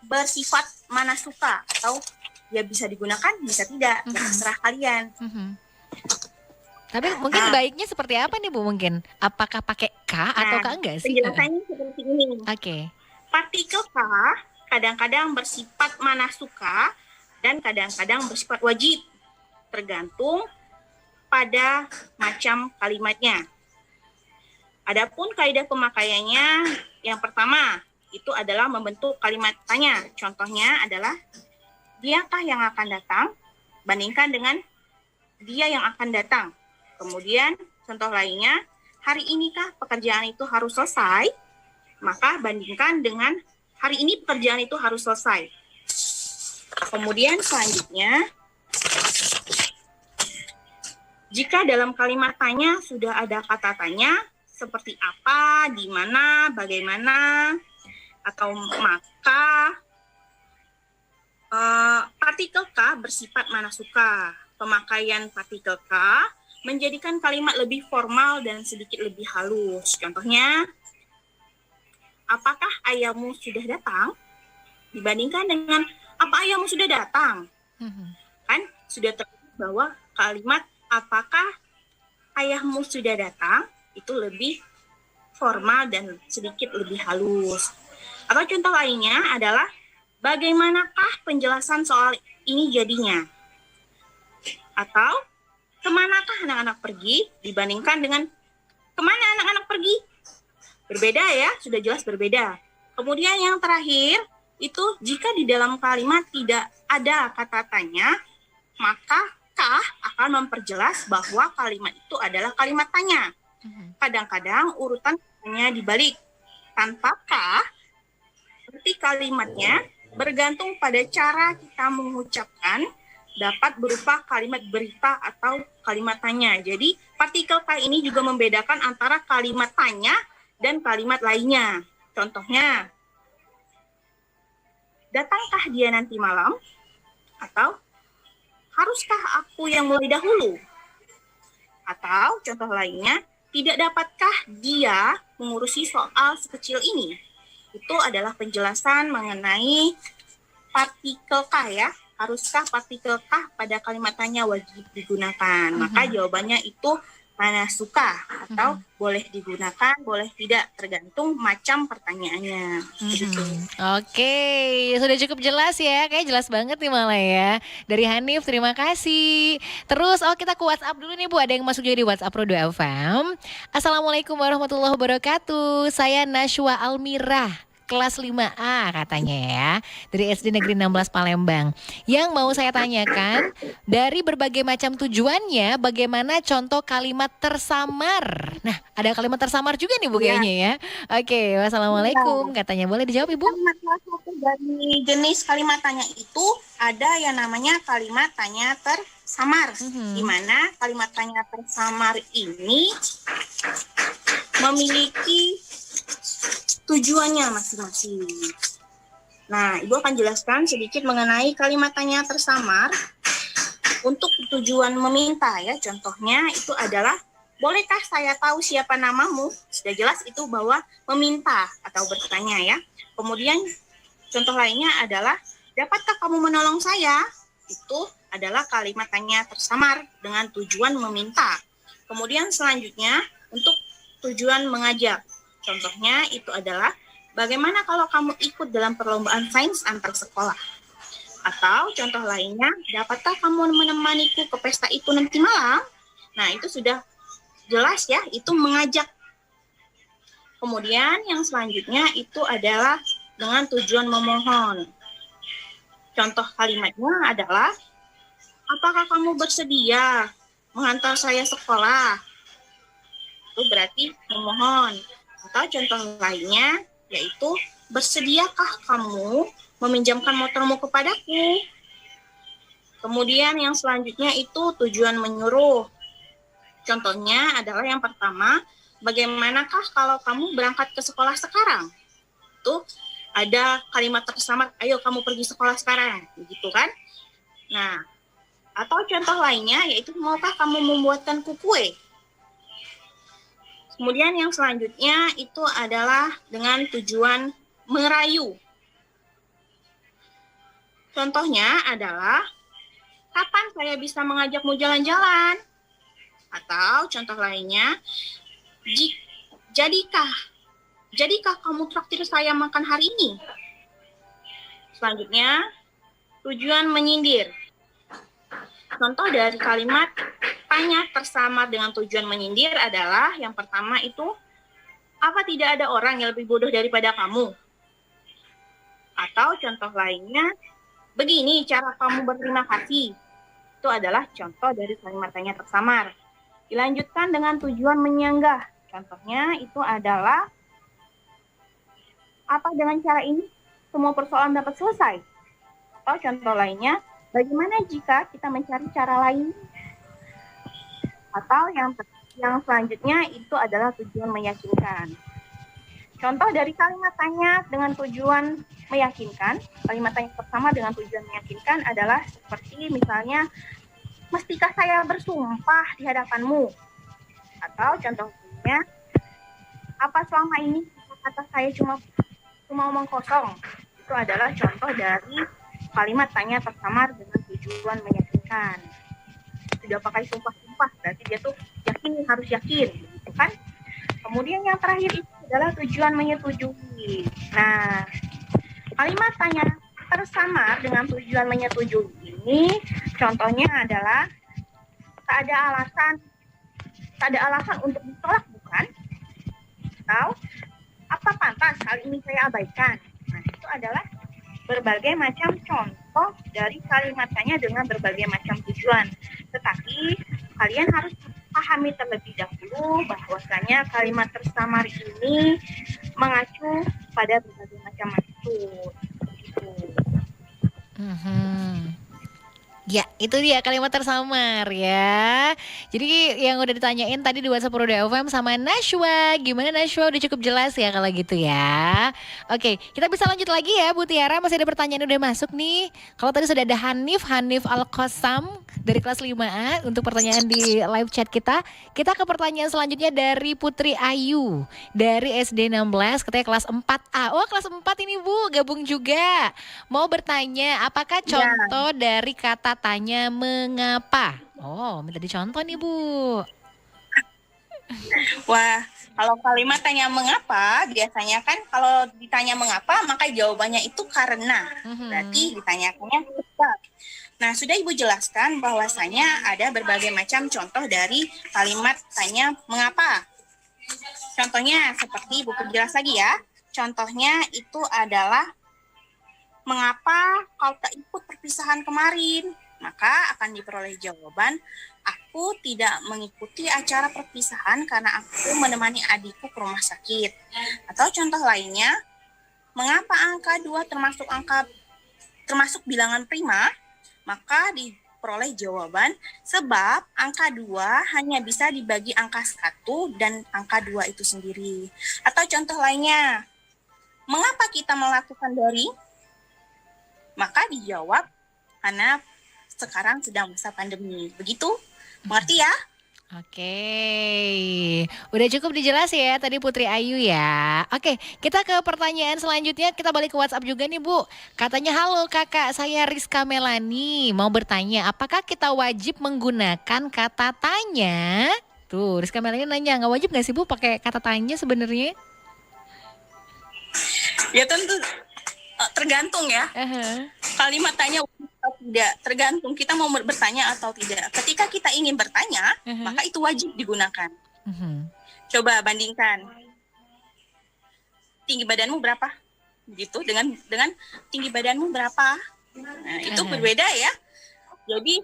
bersifat mana suka, atau ya bisa digunakan, bisa tidak, terserah kalian. Tapi mungkin baiknya seperti apa nih Bu mungkin? Apakah pakai K atau enggak sih? Penjelasannya seperti ini. Oke. Partikel K kadang-kadang bersifat mana suka dan kadang-kadang bersifat wajib, tergantung pada macam kalimatnya. Adapun kaidah pemakaiannya, yang pertama itu adalah membentuk kalimat tanya. Contohnya adalah diakah yang akan datang, bandingkan dengan dia yang akan datang. Kemudian contoh lainnya, hari inikah pekerjaan itu harus selesai, maka bandingkan dengan hari ini pekerjaan itu harus selesai. Kemudian selanjutnya, jika dalam kalimat tanya sudah ada kata tanya, seperti apa, di mana, bagaimana, atau maka, partikel K bersifat mana suka. Pemakaian partikel K menjadikan kalimat lebih formal dan sedikit lebih halus. Contohnya, apakah ayahmu sudah datang? Dibandingkan dengan apa ayahmu sudah datang? Kan sudah terlihat bahwa kalimat apakah ayahmu sudah datang itu lebih formal dan sedikit lebih halus. Atau contoh lainnya adalah bagaimanakah penjelasan soal ini jadinya? Atau kemanakah anak-anak pergi dibandingkan dengan kemana anak-anak pergi? Berbeda ya, sudah jelas berbeda. Kemudian yang terakhir, itu jika di dalam kalimat tidak ada kata tanya, maka kah akan memperjelas bahwa kalimat itu adalah kalimat tanya. Kadang-kadang urutan hanya dibalik. Tanpa kah, berarti kalimatnya bergantung pada cara kita mengucapkan, dapat berupa kalimat berita atau kalimat tanya. Jadi partikel K ini juga membedakan antara kalimat tanya dan kalimat lainnya. Contohnya, datangkah dia nanti malam? Atau, haruskah aku yang mulai dahulu? Atau, contoh lainnya, tidak dapatkah dia mengurusi soal sekecil ini? Itu adalah penjelasan mengenai partikel K ya. Haruskah partikel K pada kalimat tanya wajib digunakan? Maka jawabannya itu mana suka, atau boleh digunakan, boleh tidak, tergantung macam pertanyaannya. Oke, sudah cukup jelas ya, kayak jelas banget nih malah ya. Dari Hanif, terima kasih. Terus, kita ke WhatsApp dulu nih Bu, ada yang masuk juga di WhatsApp Pro 2 FM. Assalamualaikum warahmatullahi wabarakatuh, saya Nashwa Almirah, kelas 5A katanya ya, dari SD Negeri 16 Palembang. Yang mau saya tanyakan, dari berbagai macam tujuannya, bagaimana contoh kalimat tersamar? Nah, ada kalimat tersamar juga nih Bu kayaknya ya. Oke, wassalamualaikum katanya. Boleh dijawab Ibu? Salah satu dari jenis kalimat tanya itu ada yang namanya kalimat tanya tersamar. Di mana kalimat tanya tersamar ini memiliki tujuannya masing-masing. Nah, Ibu akan jelaskan sedikit mengenai kalimat tanya tersamar untuk tujuan meminta ya. Contohnya itu adalah, bolehkah saya tahu siapa namamu? Sudah jelas itu bahwa meminta atau bertanya ya. Kemudian contoh lainnya adalah, dapatkah kamu menolong saya? Itu adalah kalimat tanya tersamar dengan tujuan meminta. Kemudian selanjutnya untuk tujuan mengajak. Contohnya itu adalah bagaimana kalau kamu ikut dalam perlombaan sains antar sekolah? Atau contoh lainnya, dapatkah kamu menemaniku ke pesta itu nanti malam? Nah, itu sudah jelas ya, itu mengajak. Kemudian yang selanjutnya itu adalah dengan tujuan memohon. Contoh kalimatnya adalah, apakah kamu bersedia mengantar saya sekolah? Itu berarti memohon. Atau contoh lainnya yaitu, bersediakah kamu meminjamkan motormu kepadaku? Kemudian yang selanjutnya itu tujuan menyuruh. Contohnya adalah yang pertama, bagaimanakah kalau kamu berangkat ke sekolah sekarang? Itu ada kalimat tersamar, ayo kamu pergi sekolah sekarang, begitu kan? Nah, atau contoh lainnya yaitu, maukah kamu membuatkanku kue? Kemudian yang selanjutnya itu adalah dengan tujuan merayu. Contohnya adalah, kapan saya bisa mengajakmu jalan-jalan? Atau contoh lainnya, jadikah kamu traktir saya makan hari ini? Selanjutnya, tujuan menyindir. Contoh dari kalimat tanya tersamar dengan tujuan menyindir adalah yang pertama itu, apa tidak ada orang yang lebih bodoh daripada kamu? Atau contoh lainnya, begini cara kamu berterima kasih. Itu adalah contoh dari kalimat tanya tersamar. Dilanjutkan dengan tujuan menyanggah. Contohnya itu adalah, apa dengan cara ini semua persoalan dapat selesai? Atau contoh lainnya, bagaimana jika kita mencari cara lain? Atau yang selanjutnya itu adalah tujuan meyakinkan. Contoh dari kalimat tanya dengan tujuan meyakinkan, kalimat tanya pertama dengan tujuan meyakinkan adalah seperti misalnya, mestikah saya bersumpah di hadapanmu? Atau contoh lainnya, apa selama ini kata saya cuma omong kosong? Itu adalah contoh dari kalimat tanya tersamar dengan tujuan meyakinkan. Sudah pakai sumpah-sumpah, berarti dia tuh yakin, harus yakin, gitu kan? Kemudian yang terakhir itu adalah tujuan menyetujui. Nah, kalimat tanya tersamar dengan tujuan menyetujui ini, contohnya adalah, tak ada alasan untuk ditolak, bukan? Atau, apa pantas hal ini saya abaikan? Nah, itu adalah berbagai macam contoh dari kalimat tanya dengan berbagai macam tujuan. Tetapi kalian harus pahami terlebih dahulu bahwasanya kalimat tersamar ini mengacu pada berbagai macam maksud. Gitu. Ya, itu dia kalimat tersamar ya. Jadi yang udah ditanyain tadi di WhatsApp Roda FM sama Nashwa. Gimana Nashwa, udah cukup jelas ya kalau gitu ya. Oke, kita bisa lanjut lagi ya Bu Tiara. Masih ada pertanyaan yang udah masuk nih. Kalau tadi sudah ada Hanif Al-Qasam dari kelas 5A untuk pertanyaan di live chat kita. Kita ke pertanyaan selanjutnya dari Putri Ayu dari SD 16, katanya kelas 4A. Oh, kelas 4 ini Bu, gabung juga. Mau bertanya, apakah contoh dari kata tanya mengapa? Oh, minta dicontoh nih Bu. Wah, kalau kalimat tanya mengapa, biasanya kan kalau ditanya mengapa, maka jawabannya itu karena. Berarti ditanyakannya sebab. Nah, sudah Ibu jelaskan bahwasanya ada berbagai macam contoh dari kalimat tanya mengapa. Contohnya seperti Ibu perjelas lagi ya. Contohnya itu adalah, mengapa kau tak ikut perpisahan kemarin? Maka akan diperoleh jawaban, aku tidak mengikuti acara perpisahan karena aku menemani adikku ke rumah sakit. Atau contoh lainnya, mengapa angka 2 termasuk bilangan prima? Maka diperoleh jawaban, sebab angka 2 hanya bisa dibagi angka 1 dan angka 2 itu sendiri. Atau contoh lainnya, mengapa kita melakukan daring? Maka dijawab, karena sekarang sedang masa pandemi. Begitu? Mengerti ya? Oke, udah cukup dijelas ya tadi Putri Ayu ya. Oke, kita ke pertanyaan selanjutnya. Kita balik ke WhatsApp juga nih Bu. Katanya, halo kakak, saya Rizka Melani. Mau bertanya, apakah kita wajib menggunakan kata tanya? Tuh, Rizka Melani nanya, nggak wajib nggak sih Bu pakai kata tanya sebenarnya? Ya tentu tergantung ya. Kalimat tanya wajib atau tidak, tergantung kita mau bertanya atau tidak. Ketika kita ingin bertanya, maka itu wajib digunakan. Coba bandingkan. Tinggi badanmu berapa? Gitu dengan tinggi badanmu berapa? Nah, itu berbeda ya. Jadi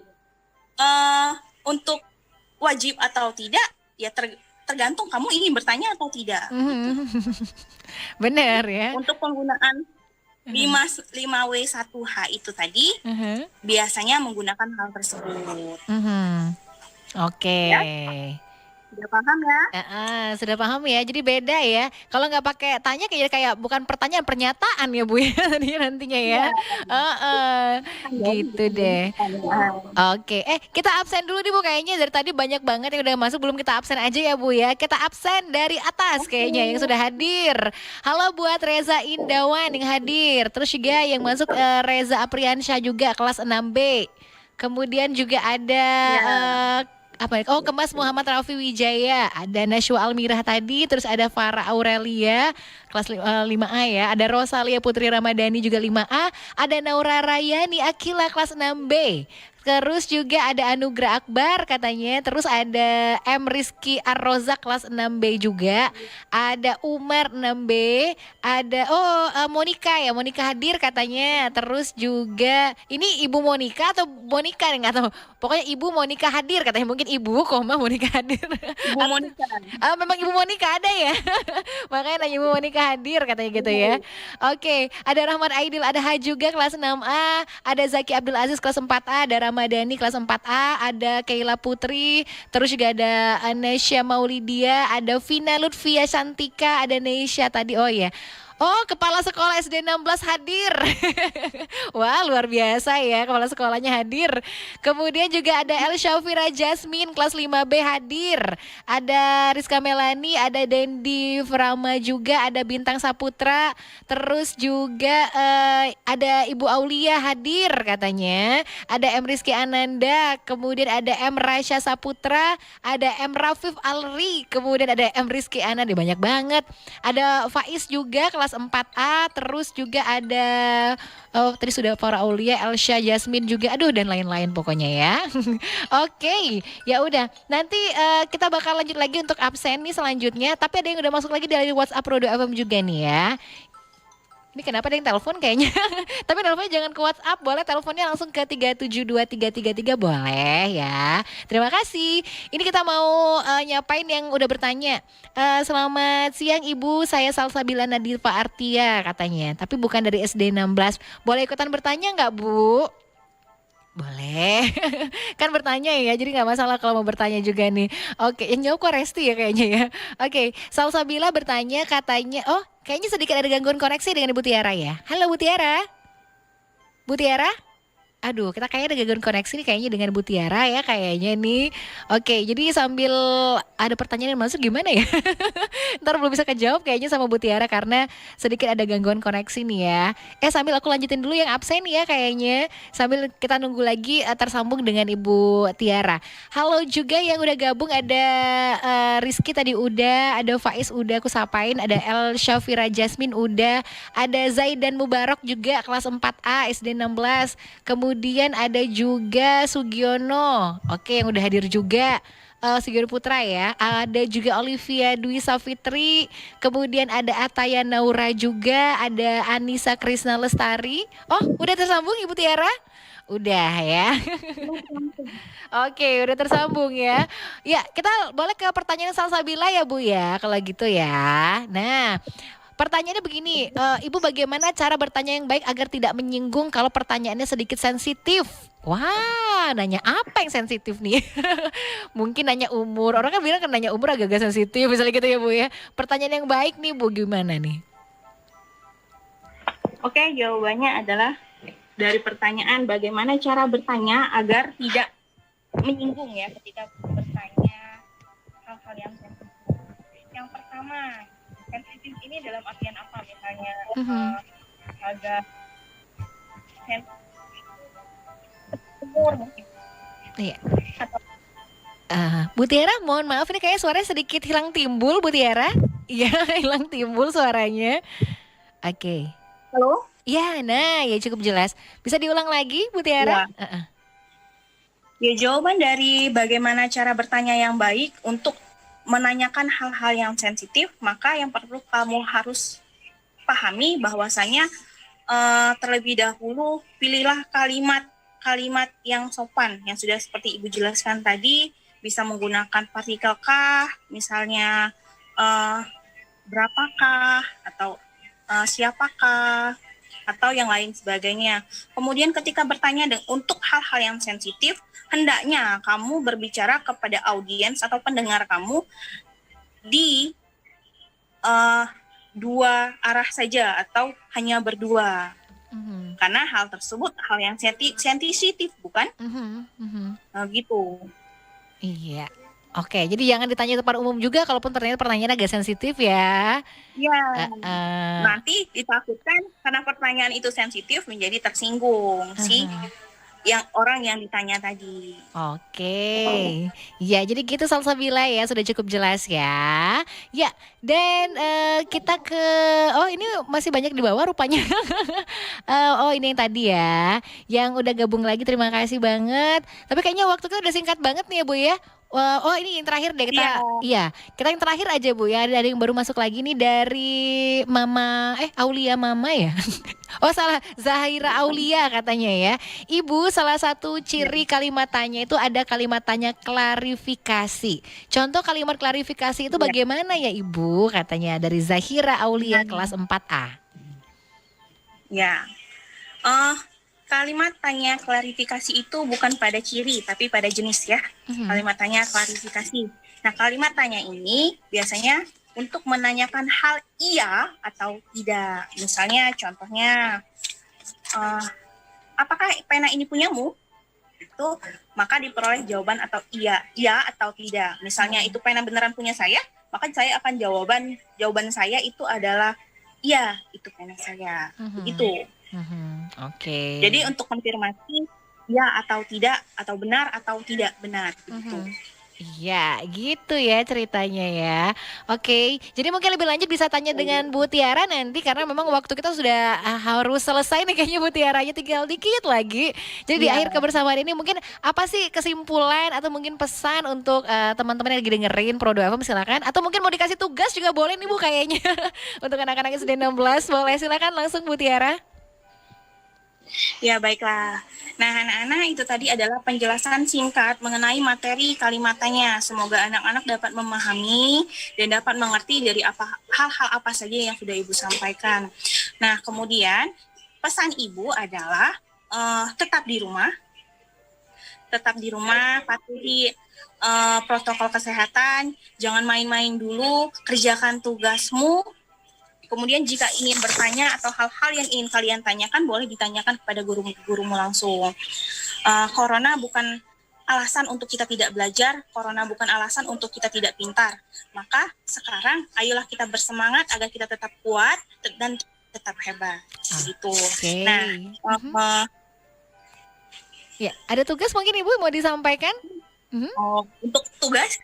untuk wajib atau tidak ya tergantung kamu ingin bertanya atau tidak. Benar ya. Untuk penggunaan 5W1H itu tadi biasanya menggunakan hal tersebut. Oke. Ya? Sudah paham ya? Sudah paham ya. Jadi beda ya. Kalau nggak pakai tanya kayak bukan pertanyaan, pernyataan ya Bu ya nantinya ya. Gitu deh. Oke. Kita absen dulu nih Bu kayaknya dari tadi banyak banget yang udah masuk, belum kita absen aja ya Bu ya. Kita absen dari atas kayaknya yang sudah hadir. Halo buat Reza Indawan yang hadir. Terus juga yang masuk Reza Apriansyah juga kelas 6B. Kemudian juga ada Kemas Muhammad Rafi Wijaya, ada Nashwa Almirah tadi, terus ada Farah Aurelia kelas 5A ya, ada Rosalia Putri Ramadhani juga 5A, ada Naura Rayani Akila kelas 6B. Terus juga ada Anugrah Akbar katanya. Terus ada M. Rizky Arroza kelas 6B juga. Ada Umar 6B. Ada Monica ya, Monica hadir katanya. Terus juga ini Ibu Monica atau Monica nggak tahu. Pokoknya Ibu Monica hadir katanya. Mungkin Ibu Monica hadir. Ibu Monica. Memang Ibu Monica ada ya. Makanya nanya Ibu Monica hadir katanya gitu ya. Oke, ada Rahmat Aidil, ada Ha juga kelas 6A. Ada Zaki Abdul Aziz kelas 4A. Ada Ramadhani kelas 4A, ada Keila Putri, terus juga ada Anesya Maulidia, ada Vina Lutfia Santika, ada Neisha tadi. Oh ya. Kepala sekolah SD 16 hadir. Wah, luar biasa ya, kepala sekolahnya hadir. Kemudian juga ada El Syafira Jasmine kelas 5B hadir. Ada Rizka Melani, ada Dendi Frama juga, ada Bintang Saputra. Terus juga ada Ibu Aulia hadir katanya. Ada M Rizky Ananda, kemudian ada M Rasya Saputra, ada M Rafif Alri, kemudian ada M Rizky Ananda, banyak banget. Ada Faiz juga kelas 4A, terus juga ada tadi sudah Farah Aulia, Elsha, Jasmine juga, dan lain-lain pokoknya ya. Oke, ya udah. Nanti kita bakal lanjut lagi untuk absen nih selanjutnya. Tapi ada yang udah masuk lagi dari WhatsApp Rodo FM juga nih ya. Ini kenapa ada yang telepon kayaknya? Tapi teleponnya jangan ke WhatsApp, boleh teleponnya langsung ke 3723333 boleh ya. Terima kasih. Ini kita mau nyapain yang udah bertanya. Selamat siang Ibu, saya Salsabila Nadirfa Artia katanya. Tapi bukan dari SD 16. Boleh ikutan bertanya nggak Bu? Boleh. Kan bertanya ya, jadi gak masalah kalau mau bertanya juga nih. Oke, yang jawab kok Resti ya kayaknya ya. Oke, Salsabila bertanya katanya, kayaknya sedikit ada gangguan koneksi dengan Ibu Tiara ya. Halo Bu Tiara. Bu Tiara? Aduh, kita kayaknya ada gangguan koneksi nih kayaknya dengan Bu Tiara ya kayaknya nih. Oke, jadi sambil ada pertanyaan yang masuk gimana ya? Ntar belum bisa kejawab kayaknya sama Bu Tiara karena sedikit ada gangguan koneksi nih ya. Sambil aku lanjutin dulu yang absen ya kayaknya. Sambil kita nunggu lagi tersambung dengan Ibu Tiara. Halo juga yang udah gabung, ada Rizky tadi udah, ada Faiz udah aku sapain, ada El Syafira Jasmine udah, ada Zaidan Mubarak juga kelas 4A SD 16. Kemudian ada juga Sugiono, oke yang udah hadir juga. Sugiono Putra ya, ada juga Olivia Dwi Safitri, kemudian ada Ataya Naura juga, ada Anissa Krisna Lestari. Udah tersambung Ibu Tiara? Udah ya. Oke, udah tersambung ya. Ya, kita boleh ke pertanyaan Salsabila ya Bu ya, kalau gitu ya. Nah, pertanyaannya begini, Ibu bagaimana cara bertanya yang baik agar tidak menyinggung kalau pertanyaannya sedikit sensitif? Wah, nanya apa yang sensitif nih? Mungkin nanya umur, orang kan bilang kan nanya umur agak-agak sensitif misalnya gitu ya Bu ya. Pertanyaan yang baik nih Bu gimana nih? Oke, jawabannya adalah dari pertanyaan bagaimana cara bertanya agar tidak menyinggung ya ketika bertanya pertama, sensitif ini dalam artian apa? Misalnya agak sensitif umur mungkin. Iya. Atau Bu Tiara, mohon maaf ini kayaknya suaranya sedikit hilang timbul, Bu Tiara. Iya, hilang timbul suaranya. Oke. halo? Ya, nah ya cukup jelas. Bisa diulang lagi, Bu Tiara? Ya, jawaban dari bagaimana cara bertanya yang baik untuk menanyakan hal-hal yang sensitif, maka yang perlu kamu harus pahami bahwasanya terlebih dahulu pilihlah kalimat yang sopan, yang sudah seperti Ibu jelaskan tadi, bisa menggunakan partikel kah, misalnya berapakah, atau siapakah, atau yang lain sebagainya. Kemudian ketika bertanya untuk hal-hal yang sensitif, hendaknya kamu berbicara kepada audiens atau pendengar kamu di dua arah saja atau hanya berdua. Karena hal tersebut hal yang sensitif, bukan? Nah, gitu. Iya. Oke, jadi jangan ditanya depan umum juga kalaupun ternyata pertanyaan agak sensitif ya. Ya, nanti ditakutkan karena pertanyaan itu sensitif menjadi tersinggung si orang yang ditanya tadi. Oke, ya jadi gitu Salsabila ya, sudah cukup jelas ya. Ya, dan kita ke, oh ini masih banyak di bawah rupanya. Oh ini yang tadi ya, yang udah gabung lagi terima kasih banget. Tapi kayaknya waktu kita udah singkat banget nih ya Bu ya. Oh ini yang terakhir deh kita, iya kita yang terakhir aja Bu ya. Ada yang baru masuk lagi nih dari Mama, Aulia Mama ya. Oh salah, Zahira Aulia katanya ya. Ibu, salah satu ciri kalimat tanya itu ada kalimat tanya klarifikasi. Contoh kalimat klarifikasi itu bagaimana ya Ibu? Katanya dari Zahira Aulia kelas 4A. Ya, kalimat tanya klarifikasi itu bukan pada ciri, tapi pada jenis ya. Kalimat tanya klarifikasi. Nah, kalimat tanya ini biasanya untuk menanyakan hal iya atau tidak. Misalnya, contohnya, apakah pena ini punyamu? Itu maka diperoleh jawaban atau iya atau tidak. Misalnya itu pena beneran punya saya, maka saya akan jawaban saya itu adalah iya, itu pena saya. Begitu. Oke. Jadi untuk konfirmasi ya atau tidak, atau benar atau tidak benar gitu. Iya, gitu ya ceritanya ya. Oke, jadi mungkin lebih lanjut bisa tanya dengan Bu Tiara nanti karena memang waktu kita sudah harus selesai nih kayaknya Bu Tiaranya tinggal dikit lagi. Jadi di akhir kebersamaan ini mungkin apa sih kesimpulan atau mungkin pesan untuk teman-teman yang lagi dengerin Pro 2 FM silakan, atau mungkin mau dikasih tugas juga boleh nih Bu kayaknya. Untuk anak-anak SD 16 boleh, silakan langsung Bu Tiara. Ya, baiklah. Nah, anak-anak, itu tadi adalah penjelasan singkat mengenai materi kalimat tanya. Semoga anak-anak dapat memahami dan dapat mengerti dari hal-hal apa saja yang sudah Ibu sampaikan. Nah, kemudian pesan Ibu adalah tetap di rumah, patuhi protokol kesehatan, jangan main-main dulu, kerjakan tugasmu. Kemudian jika ingin bertanya atau hal-hal yang ingin kalian tanyakan, boleh ditanyakan kepada gurumu langsung. Corona bukan alasan untuk kita tidak belajar, corona bukan alasan untuk kita tidak pintar. Maka sekarang ayolah kita bersemangat agar kita tetap kuat dan tetap hebat. Gitu. Nah, ya, ada tugas mungkin Ibu mau disampaikan? Untuk tugas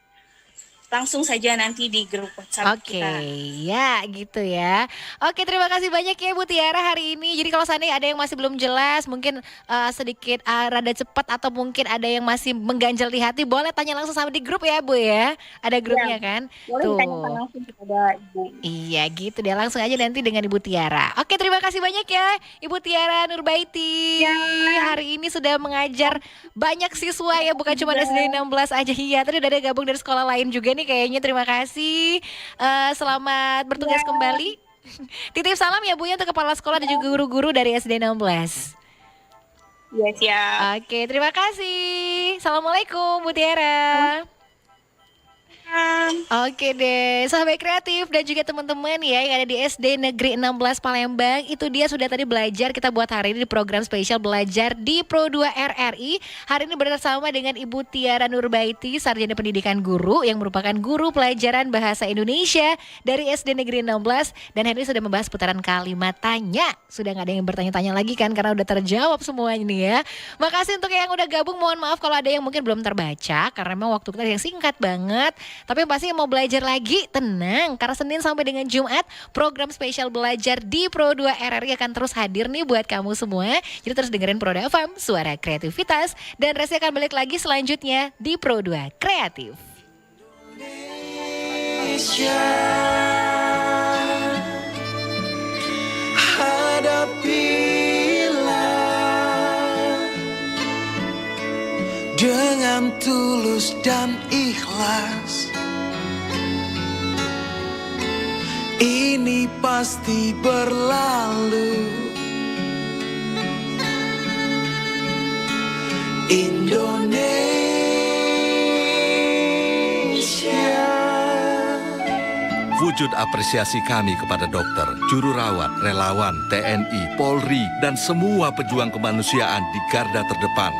langsung saja nanti di grup WhatsApp kita. Ya gitu ya. Oke, terima kasih banyak ya Bu Tiara hari ini. Jadi kalau seandainya ada yang masih belum jelas, mungkin sedikit rada cepat atau mungkin ada yang masih mengganjal di hati, boleh tanya langsung sama di grup ya Bu ya. Ada grupnya kan? Boleh ditanyakan langsung kepada Ibu. Iya gitu deh, langsung aja nanti dengan Ibu Tiara. Oke, terima kasih banyak ya Ibu Tiara Nurbaiti. Hari ini sudah mengajar banyak siswa ya, bukan cuma SD 16 aja. Iya, tadi udah ada gabung dari sekolah lain juga nih kayaknya. Terima kasih. Selamat bertugas kembali. Titip salam ya Bu ya untuk kepala sekolah dan juga guru-guru dari SD 16. Iya, siap. Oke, terima kasih. Assalamualaikum Bu Tiara. Oke deh, sahabat kreatif dan juga teman-teman ya yang ada di SD Negeri 16 Palembang. Itu dia sudah tadi belajar kita buat hari ini di program spesial belajar di Pro 2 RRI. Hari ini bersama dengan Ibu Tiara Nurbaiti, Sarjana Pendidikan Guru yang merupakan guru pelajaran bahasa Indonesia dari SD Negeri 16. Dan hari ini sudah membahas putaran kalimat tanya. Sudah gak ada yang bertanya-tanya lagi kan karena udah terjawab semuanya nih ya. Makasih untuk yang udah gabung, mohon maaf kalau ada yang mungkin belum terbaca karena memang waktu kita yang singkat banget. Tapi yang pasti yang mau belajar lagi, tenang. Karena Senin sampai dengan Jumat, program spesial belajar di Pro 2 RRI akan terus hadir nih buat kamu semua. Jadi terus dengerin Pro 2 FM, suara kreativitas. Dan Resi akan balik lagi selanjutnya di Pro 2 Kreatif. Indonesia, hadapilah dengan tulus dan ikhlas. Ini pasti berlalu. Indonesia. Wujud apresiasi kami kepada dokter, juru rawat, relawan, TNI, Polri, dan semua pejuang kemanusiaan di garda terdepan